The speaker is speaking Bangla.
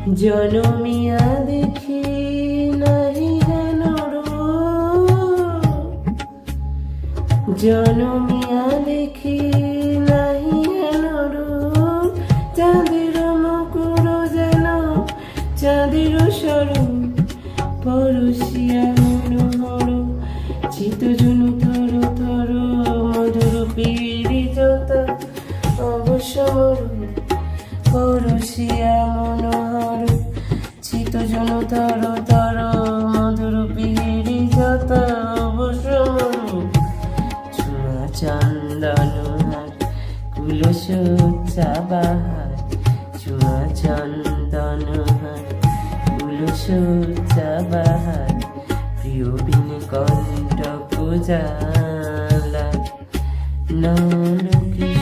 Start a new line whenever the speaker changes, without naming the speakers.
জনমিয়া দেখি নাহি হেন জনমিয়া দেখি নাহি হেন চাঁদের মুকুর যেন চাঁদের স্বরূপ পরশিয়া মনোহর চিত জনু থর থর মধুর পীড়িত অবসর পরশিয়া মনোহর চিত জনু থর থর মধুর পীড়িত অবসর ছোঁয়া চন্দন হার কুলসজ্জা বাহার ছোঁয়া চন্দন হার কুলসজ্জা বাহার প্রিয় বিন কণ্ঠ পূজালা নলকি